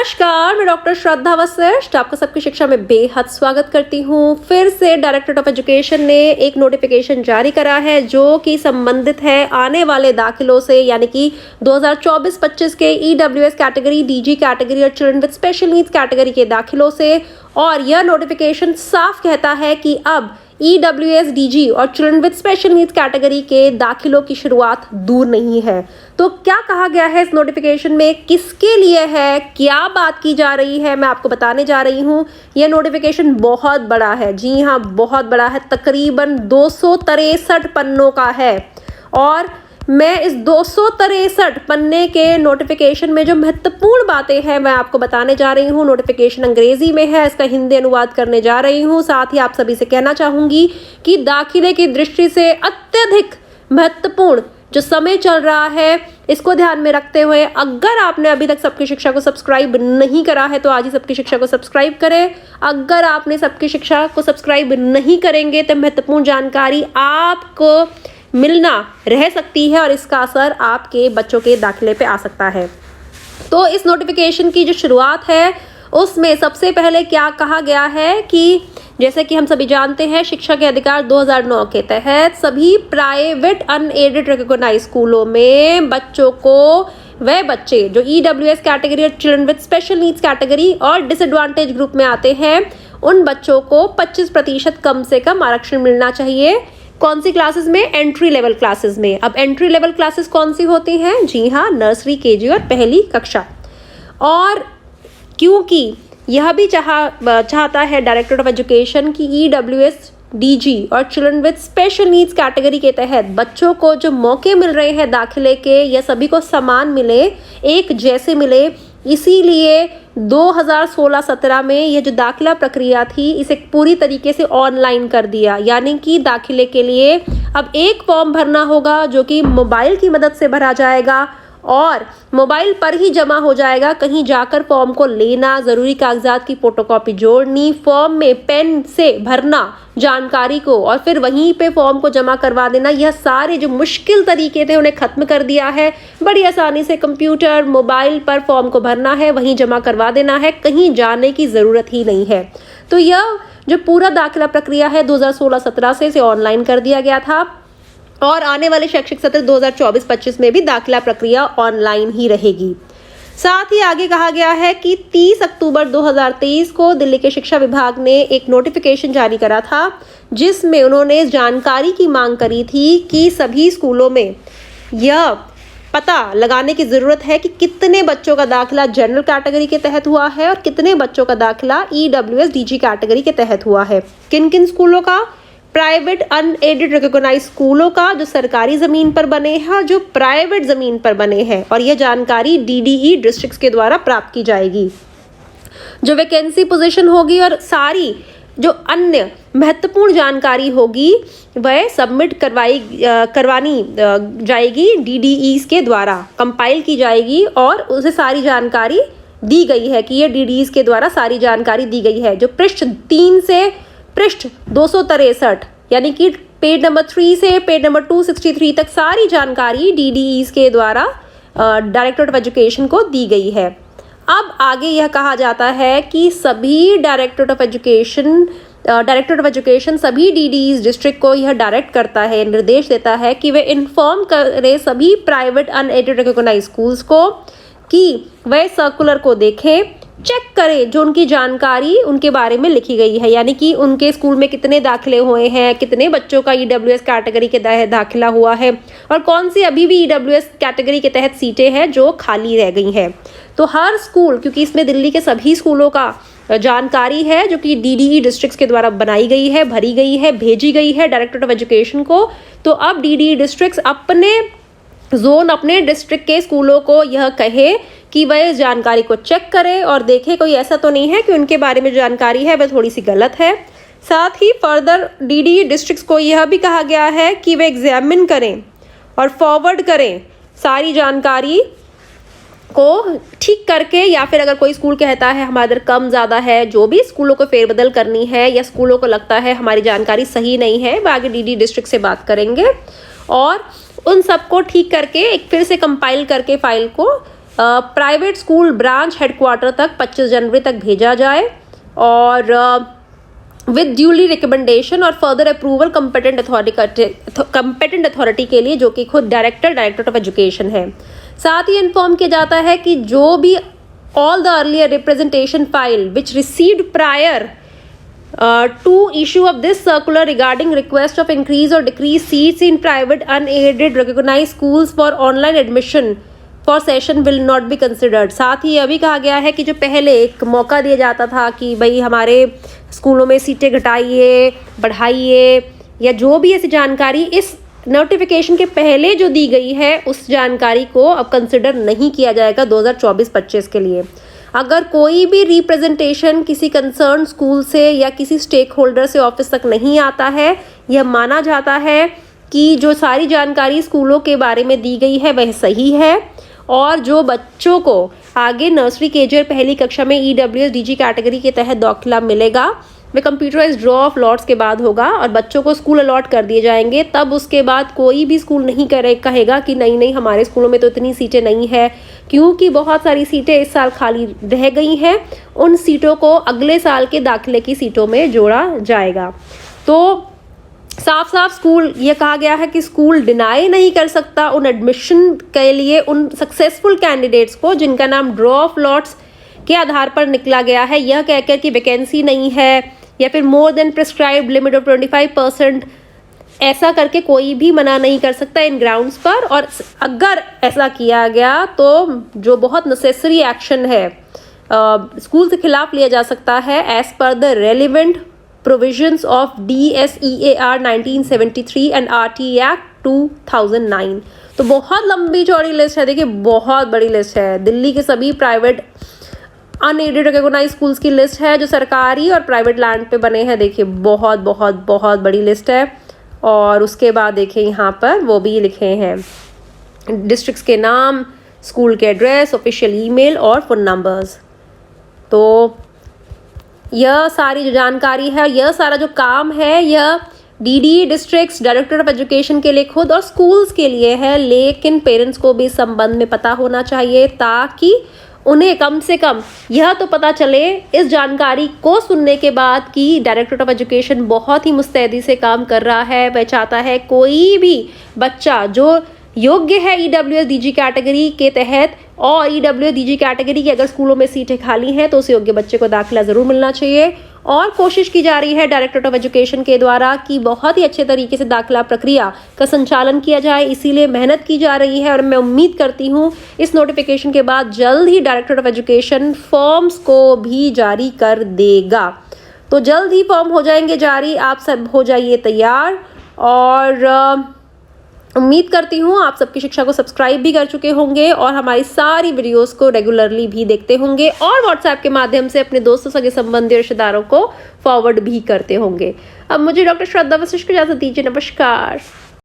नमस्कार, मैं डॉक्टर श्रद्धा वशिष्ठ आपका सबकी शिक्षा में बेहद स्वागत करती हूँ। फिर से डायरेक्टरेट ऑफ एजुकेशन ने एक नोटिफिकेशन जारी करा है जो कि संबंधित है आने वाले दाखिलों से, यानी कि 2024-25 के ईडब्ल्यूएस कैटेगरी, डीजी कैटेगरी और children with special needs category के दाखिलों से। और यह नोटिफिकेशन साफ कहता है कि अब ईडब्ल्यूएस, डीजी और children with special needs category के दाखिलों की शुरुआत दूर नहीं है। तो क्या कहा गया है इस नोटिफिकेशन में, किसके लिए है, क्या बात की जा रही है, मैं आपको बताने जा रही हूँ। यह नोटिफिकेशन बहुत बड़ा है, जी हाँ बहुत बड़ा है, तकरीबन 263 पन्नों का है। और मैं इस 263 पन्ने के नोटिफिकेशन में जो महत्वपूर्ण बातें हैं मैं आपको बताने जा रही हूँ। नोटिफिकेशन अंग्रेजी में है, इसका हिंदी अनुवाद करने जा रही हूँ। साथ ही आप सभी से कहना चाहूँगी कि दाखिले की दृष्टि से अत्यधिक महत्वपूर्ण जो समय चल रहा है, इसको ध्यान में रखते हुए अगर आपने अभी तक सबकी शिक्षा को सब्सक्राइब नहीं करा है तो आज ही सबकी शिक्षा को सब्सक्राइब करें। अगर आपने सबकी शिक्षा को सब्सक्राइब नहीं करेंगे तो महत्वपूर्ण जानकारी आपको मिलना रह सकती है और इसका असर आपके बच्चों के दाखिले पे आ सकता है। तो इस नोटिफिकेशन की जो शुरुआत है उसमें सबसे पहले क्या कहा गया है कि जैसे कि हम सभी जानते हैं, शिक्षा के अधिकार 2009 के तहत सभी प्राइवेट अनएडेड रिकॉग्नाइज्ड स्कूलों में बच्चों को, वह बच्चे जो ईडब्ल्यूएस कैटेगरी और children with special needs category और डिसएडवांटेज ग्रुप में आते हैं, उन बच्चों को 25% कम से कम आरक्षण मिलना चाहिए। कौन सी क्लासेस में? एंट्री लेवल क्लासेस में। अब एंट्री लेवल क्लासेस कौन सी होती हैं? जी हाँ, नर्सरी, केजी और पहली कक्षा। और क्योंकि यह भी चाहता है डायरेक्टरेट ऑफ एजुकेशन की ईडब्ल्यूएस, डीजी और children with special needs category के तहत बच्चों को जो मौके मिल रहे हैं दाखिले के, यह सभी को समान मिले, एक जैसे मिले। इसीलिए 2016-17 में यह जो दाखिला प्रक्रिया थी इसे पूरी तरीके से ऑनलाइन कर दिया, यानी कि दाखिले के लिए अब एक फॉर्म भरना होगा जो कि मोबाइल की मदद से भरा जाएगा और मोबाइल पर ही जमा हो जाएगा। कहीं जाकर फॉर्म को लेना, ज़रूरी कागजात की फोटोकॉपी जोड़नी, फॉर्म में पेन से भरना जानकारी को और फिर वहीं पे फॉर्म को जमा करवा देना, यह सारे जो मुश्किल तरीके थे उन्हें ख़त्म कर दिया है। बड़ी आसानी से कंप्यूटर, मोबाइल पर फॉर्म को भरना है, वहीं जमा करवा देना है, कहीं जाने की ज़रूरत ही नहीं है। तो यह जो पूरा दाखिला प्रक्रिया है 2016-17 से इसे ऑनलाइन कर दिया गया था और आने वाले शैक्षिक सत्र 2024-25 में भी दाखिला प्रक्रिया ऑनलाइन ही रहेगी। साथ ही आगे कहा गया है कि 30 अक्टूबर 2023 को दिल्ली के शिक्षा विभाग ने एक नोटिफिकेशन जारी करा था जिसमें उन्होंने जानकारी की मांग करी थी कि सभी स्कूलों में यह पता लगाने की ज़रूरत है कि कितने बच्चों का दाखिला जनरल कैटेगरी के तहत हुआ है और कितने बच्चों का दाखिला ईडब्ल्यूएस, डीजी कैटेगरी के तहत हुआ है। किन किन स्कूलों का? प्राइवेट अनएडेड रिकॉग्नाइज्ड स्कूलों का जो सरकारी ज़मीन पर बने हैं और जो प्राइवेट ज़मीन पर बने हैं। और यह जानकारी डीडीई डिस्ट्रिक्ट्स के द्वारा प्राप्त की जाएगी। जो वैकेंसी पोजीशन होगी और सारी जो अन्य महत्वपूर्ण जानकारी होगी वह सबमिट करवानी जाएगी, डीडीई के द्वारा कंपाइल की जाएगी और उसे सारी जानकारी दी गई है कि यह डीडीई के द्वारा सारी जानकारी दी गई है। जो पृष्ठ 3 से पृष्ठ 263 यानी कि पेज नंबर 3 से पेज नंबर 263 तक सारी जानकारी डीडीई के द्वारा डायरेक्टरेट ऑफ एजुकेशन को दी गई है। अब आगे यह कहा जाता है कि सभी डायरेक्टरेट ऑफ एजुकेशन सभी डीडीई डिस्ट्रिक्ट को यह डायरेक्ट करता है, निर्देश देता है कि वे इन्फॉर्म करें सभी प्राइवेट अनएडेड रिकॉग्नाइज्ड स्कूल्स को कि वह सर्कुलर को देखें, चेक करें जो उनकी जानकारी उनके बारे में लिखी गई है, यानी कि उनके स्कूल में कितने दाखिले हुए हैं, कितने बच्चों का ईडब्ल्यूएस कैटेगरी के तहत दाखिला हुआ है और कौन सी अभी भी ईडब्ल्यूएस कैटेगरी के तहत सीटें हैं जो खाली रह गई हैं। तो हर स्कूल, क्योंकि इसमें दिल्ली के सभी स्कूलों का जानकारी है जो कि डीडीई डिस्ट्रिक्ट्स के द्वारा बनाई गई है, भरी गई है, भेजी गई है डायरेक्टरेट ऑफ एजुकेशन को। तो अब डीडीई डिस्ट्रिक्ट्स अपने जोन, अपने डिस्ट्रिक्ट के स्कूलों को यह कहे कि वह इस जानकारी को चेक करें और देखें कोई ऐसा तो नहीं है कि उनके बारे में जानकारी है वह थोड़ी सी गलत है। साथ ही फर्दर डीडीई डिस्ट्रिक्ट्स को यह भी कहा गया है कि वे एग्जामिन करें और फॉरवर्ड करें सारी जानकारी को ठीक करके, या फिर अगर कोई स्कूल कहता है हमारे इधर कम ज़्यादा है, जो भी स्कूलों को फेरबदल करनी है या स्कूलों को लगता है हमारी जानकारी सही नहीं है, वह आगे डीडीई डिस्ट्रिक्ट से बात करेंगे और उन सबको ठीक करके एक फिर से कंपाइल करके फाइल को प्राइवेट स्कूल ब्रांच हेडक्वार्टर तक 25 जनवरी तक भेजा जाए और विद ड्यूली रिकमेंडेशन और फर्दर अप्रूवल कंपेटेंट अथॉरिटी के लिए, जो कि खुद डायरेक्टरेट ऑफ एजुकेशन है। साथ ही इन्फॉर्म किया जाता है कि जो भी all the earlier representation file which received prior to issue of this circular regarding request of increase or decrease seats in private unaided recognized schools for online admission for session will not be considered। साथ ही यह भी कहा गया है कि जो पहले एक मौका दिया जाता था कि भाई हमारे स्कूलों में सीटें घटाइए, बढ़ाइए, या जो भी ऐसी जानकारी इस नोटिफिकेशन के पहले जो दी गई है उस जानकारी को अब कंसिडर नहीं किया जाएगा 2024-25 के लिए। अगर कोई भी रिप्रेजेंटेशन किसी कंसर्न स्कूल से या किसी स्टेक होल्डर से ऑफिस तक नहीं आता है, यह माना जाता है कि जो सारी जानकारी स्कूलों के बारे में दी गई है वह सही है, और जो बच्चों को आगे नर्सरी केजी और पहली कक्षा में EWS DG कैटेगरी के तहत दाखिला मिलेगा वह कंप्यूटराइज्ड ड्रॉ ऑफ लॉट्स के बाद होगा और बच्चों को स्कूल अलॉट कर दिए जाएंगे। तब उसके बाद कोई भी स्कूल नहीं कहेगा कि नहीं नहीं हमारे स्कूलों में तो इतनी सीटें नहीं है, क्योंकि बहुत सारी सीटें इस साल खाली रह गई हैं। उन सीटों को अगले साल के दाखिले की सीटों में जोड़ा जाएगा। तो साफ साफ स्कूल ये कहा गया है कि स्कूल डिनाई नहीं कर सकता उन एडमिशन के लिए उन सक्सेसफुल कैंडिडेट्स को जिनका नाम ड्रॉ ऑफ लॉट्स के आधार पर निकला गया है, यह कहकर कि वैकेंसी नहीं है या फिर more than prescribed limit of 25%, ऐसा करके कोई भी मना नहीं कर सकता इन ग्राउंड्स पर। और अगर ऐसा किया गया तो जो बहुत नेसेसरी एक्शन है स्कूल के खिलाफ लिया जा सकता है as per the relevant provisions of DSEAR 1973 and RT Act 2009। तो बहुत लंबी चौड़ी लिस्ट है, देखिए बहुत बड़ी लिस्ट है। दिल्ली के सभी प्राइवेट अनएडेड रिकॉग्नाइज स्कूल्स की लिस्ट है जो सरकारी और प्राइवेट लैंड पे बने हैं। देखिए बहुत बहुत बहुत बड़ी लिस्ट है। और उसके बाद देखिए यहाँ पर वो भी लिखे हैं डिस्ट्रिक्ट्स के नाम, स्कूल के एड्रेस, ऑफिशियल ईमेल और फ़ोन नंबर्स। तो यह सारी जो जानकारी है, यह सारा जो काम है, यह DD districts director of education के लिए खुद और स्कूल्स के लिए है, लेकिन पेरेंट्स को भी इस संबंध में पता होना चाहिए ताकि उन्हें कम से कम यह तो पता चले इस जानकारी को सुनने के बाद कि डायरेक्टरेट ऑफ एजुकेशन बहुत ही मुस्तैदी से काम कर रहा है। वह चाहता है कोई भी बच्चा जो योग्य है EWS DG कैटेगरी के तहत और EWS DG कैटेगरी की अगर स्कूलों में सीटें खाली हैं तो उस योग्य बच्चे को दाखिला ज़रूर मिलना चाहिए। और कोशिश की जा रही है डायरेक्टरेट ऑफ एजुकेशन के द्वारा कि बहुत ही अच्छे तरीके से दाखिला प्रक्रिया का संचालन किया जाए, इसीलिए मेहनत की जा रही है। और मैं उम्मीद करती हूँ इस नोटिफिकेशन के बाद जल्द ही डायरेक्टरेट ऑफ एजुकेशन फॉर्म्स को भी जारी कर देगा। तो जल्द ही फॉर्म हो जाएंगे जारी, आप सब हो जाइए तैयार। और उम्मीद करती हूँ आप सबकी शिक्षा को सब्सक्राइब भी कर चुके होंगे और हमारी सारी वीडियोस को रेगुलरली भी देखते होंगे और व्हाट्सएप के माध्यम से अपने दोस्तों, सगे संबंधी, रिश्तेदारों को फॉरवर्ड भी करते होंगे। अब मुझे डॉक्टर श्रद्धा वशिष्ठ को इजाजत दीजिए। नमस्कार।